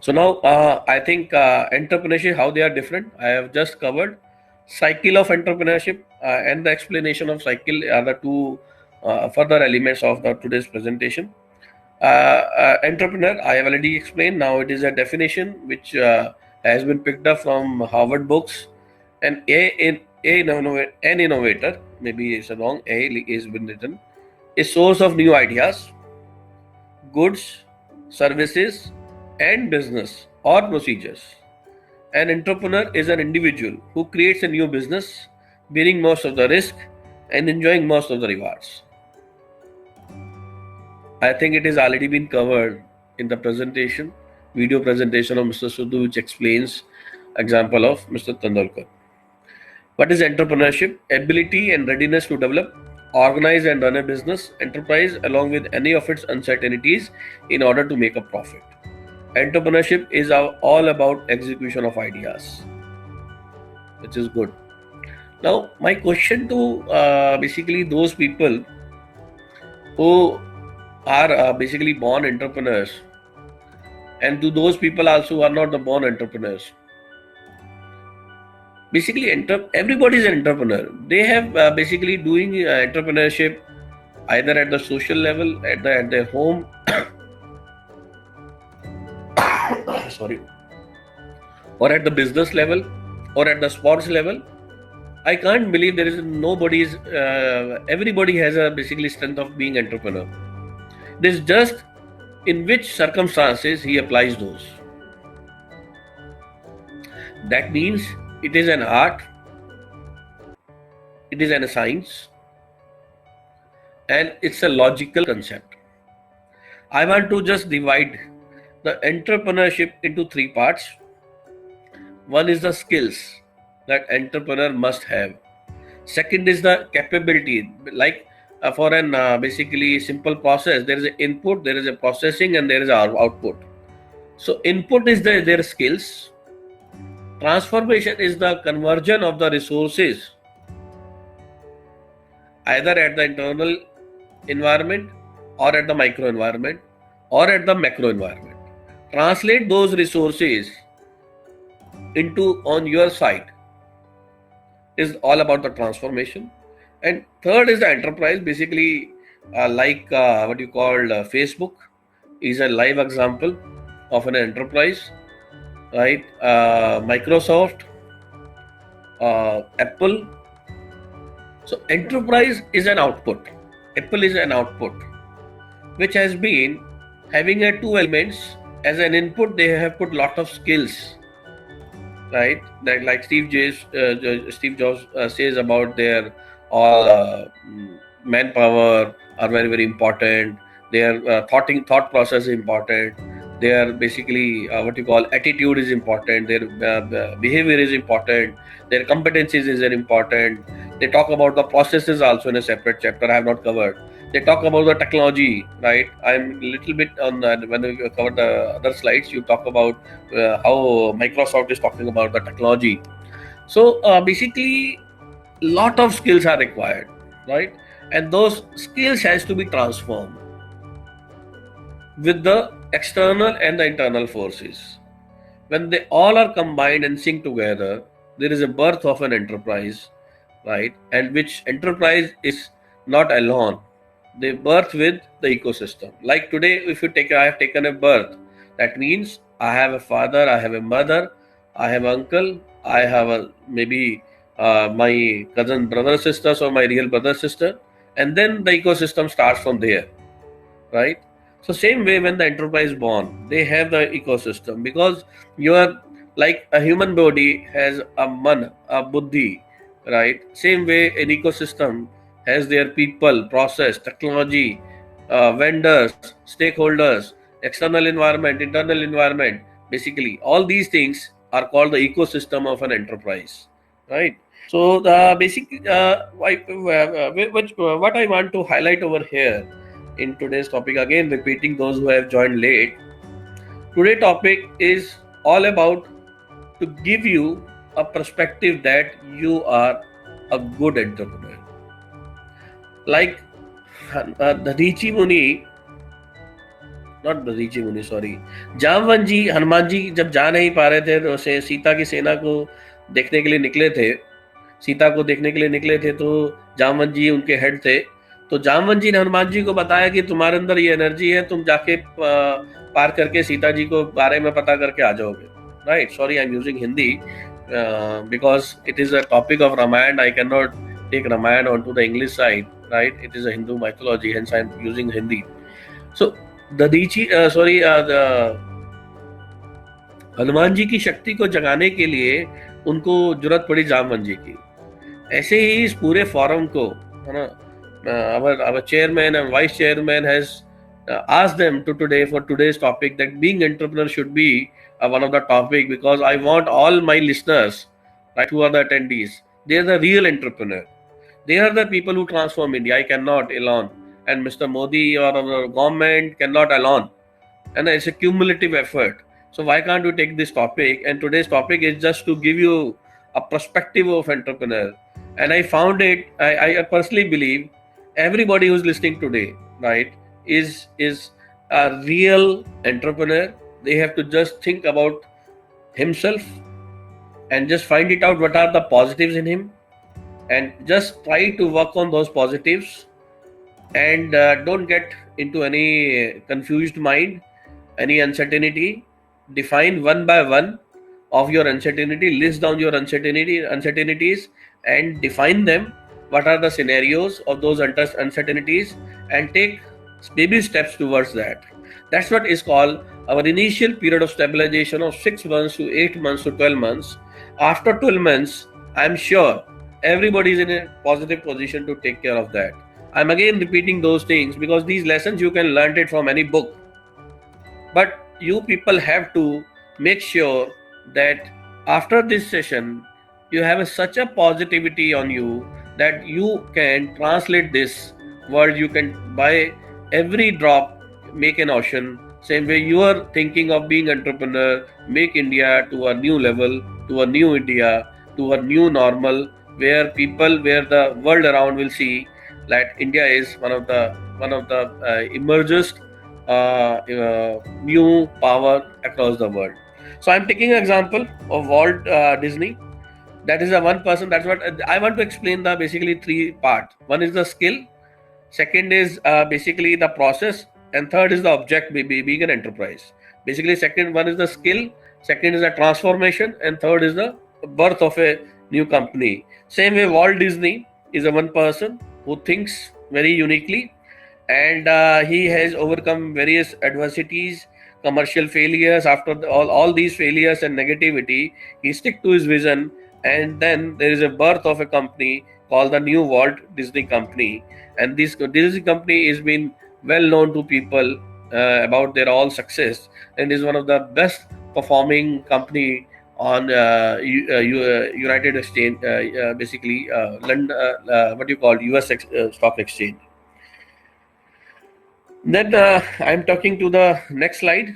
So now I think entrepreneurship, how they are different, I have just covered. Cycle of entrepreneurship and the explanation of cycle are the two further elements of the today's presentation. Entrepreneur, I have already explained. Now it is a definition which has been picked up from Harvard books. And an innovator, maybe it's wrong, A is been written, a source of new ideas, goods, services, and business or procedures. An entrepreneur is an individual who creates a new business, bearing most of the risk and enjoying most of the rewards. I think it has already been covered in the presentation, video presentation of Mr. Sudhu, which explains example of Mr. Tandolkar. What is entrepreneurship? Ability and readiness to develop, organize and run a business enterprise along with any of its uncertainties in order to make a profit. Entrepreneurship is all about execution of ideas, which is good. Now, my question to basically those people who are basically born entrepreneurs, and to those people also who are not the born entrepreneurs. Basically, everybody is an entrepreneur. They have basically doing entrepreneurship either at the social level, at their home, sorry, or at the business level, or at the sports level. I can't believe there is nobody's. Everybody has a basically strength of being entrepreneur. This just in which circumstances he applies those. That means it is an art, it is a science, and it's a logical concept. I want to just divide the entrepreneurship into three parts. One is the skills that entrepreneur must have. Second is the capability, like for an basically simple process, there is an input, there is a processing, and there is an output. So input is their skills. Transformation is the conversion of the resources either at the internal environment or at the micro environment or at the macro environment. Translate those resources into on your side is all about the transformation. And third is the enterprise, basically like what you call Facebook is a live example of an enterprise, right? Microsoft, Apple. So enterprise is an output. Apple is an output, which has been having a two elements. As an input, they have put lot of skills, right? That like Steve Jobs says about their all manpower are very very important. Their thought process is important. Their basically what you call attitude is important. Their behavior is important. Their competencies is very important. They talk about the processes also in a separate chapter I have not covered. They talk about the technology, right? I'm a little bit on that. When we cover the other slides, you talk about how Microsoft is talking about the technology. So basically, lot of skills are required, right? And those skills has to be transformed with the external and the internal forces. When they all are combined and synced together, there is a birth of an enterprise, right? And which enterprise is not alone. They birth with the ecosystem. Like today, if you take, I have taken a birth. That means I have a father, I have a mother, I have uncle, I have a maybe my cousin brother sisters or my real brother sister, and then the ecosystem starts from there, right? So same way when the enterprise born, they have the ecosystem because you are like a human body has a man, a buddhi, right? Same way an ecosystem has their people, process, technology, vendors, stakeholders, external environment, internal environment. Basically, all these things are called the ecosystem of an enterprise, right? So the basic, what I want to highlight over here in today's topic, again repeating those who have joined late. Today's topic is all about to give you a perspective that you are a good entrepreneur. Like the Rishi Muni, not Dadhichi मुनि, sorry, Jamvan जी, हनुमान जी जब जा नहीं पा रहे थे तो उसे सीता की सेना को देखने के लिए निकले थे, सीता को देखने के लिए निकले थे, तो जामवन जी उनके हेड थे। तो जामवन जी ने हनुमान जी को बताया कि तुम्हारे अंदर ये एनर्जी है, तुम जाके पार करके सीता जी को बारे में पता करके आ जाओगे, right. Sorry, I am using Hindi because it is a topic of Ramayana. I cannot take Ramayana onto the English side, right? It is a Hindu mythology, hence I am using Hindi. So the Hanuman ji की शक्ति को जगाने के लिए उनको जरूरत पड़ी जामवन जी की। ऐसे ही इस पूरे फोरम को, है ना, our chairman and vice chairman has asked them to today for today's topic that being entrepreneur should be one of the topic, because I want all my listeners, right, who are the attendees, they are the real entrepreneur. They are the people who transform India. I cannot alone, and Mr. Modi or our government cannot alone, and it's a cumulative effort. So why can't you take this topic? And today's topic is just to give you a perspective of entrepreneur. And I found it. I personally believe everybody who's listening today, right, is a real entrepreneur. They have to just think about himself and just find it out what are the positives in him, and just try to work on those positives, and don't get into any confused mind, any uncertainty. Define one by one of your uncertainty, list down your uncertainties and define them. What are the scenarios of those uncertainties, and take baby steps towards that. That's what is called our initial period of stabilization of 6 months to 8 months to 12 months. After 12 months, I'm sure everybody is in a positive position to take care of that. I'm again repeating those things because these lessons you can learn it from any book, but you people have to make sure that after this session you have such a positivity on you that you can translate this world. You can, by every drop, make an ocean. Same way you are thinking of being entrepreneur, make India to a new level, to a new India, to a new normal, where the world around will see that India is one of the emergest new power across the world. So I'm taking an example of Walt Disney. That is the one person. That's what I want to explain. The basically three parts. One is the skill, second is basically the process, and third is the object, being an enterprise. Basically, second one is the skill, second is the transformation, and third is the birth of a new company. Same way, Walt Disney is a one person who thinks very uniquely, and he has overcome various adversities, commercial failures. After all these failures and negativity, he stick to his vision, and then there is a birth of a company called the New Walt Disney Company. And this Disney company is been well known to people about their all success, and is one of the best performing company on United Exchange, basically London, what you call US stock exchange. Then I'm talking to the next slide.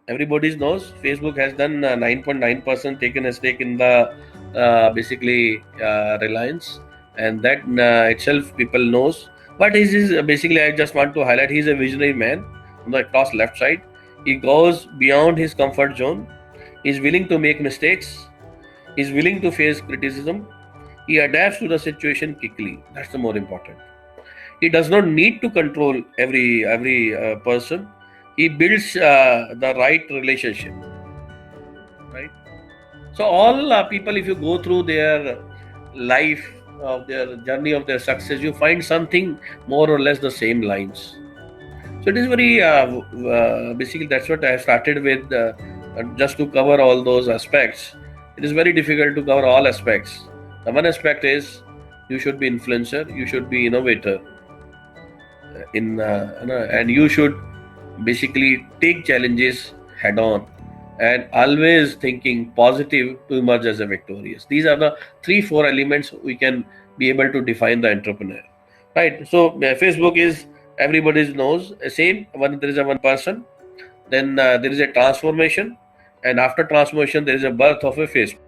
Everybody knows Facebook has done 9.9% taken a stake in the basically Reliance, and that itself people knows. But basically, I just want to highlight, he's a visionary man on the across left side. He goes beyond his comfort zone. He's willing to make mistakes. He's willing to face criticism. He adapts to the situation quickly. That's the more important. He does not need to control every person. He builds the right relationship, right? So all people, if you go through their life of their journey of their success, you find something more or less the same lines. So it is very basically, that's what I started with, just to cover all those aspects. It is very difficult to cover all aspects. The one aspect is you should be influencer, you should be innovator, and you should basically take challenges head on, and always thinking positive to emerge as a victorious. These are the 3-4 elements we can be able to define the entrepreneur, right? So Facebook is, everybody knows, same when there is a one person, then there is a transformation, and after transformation there is a birth of a Facebook.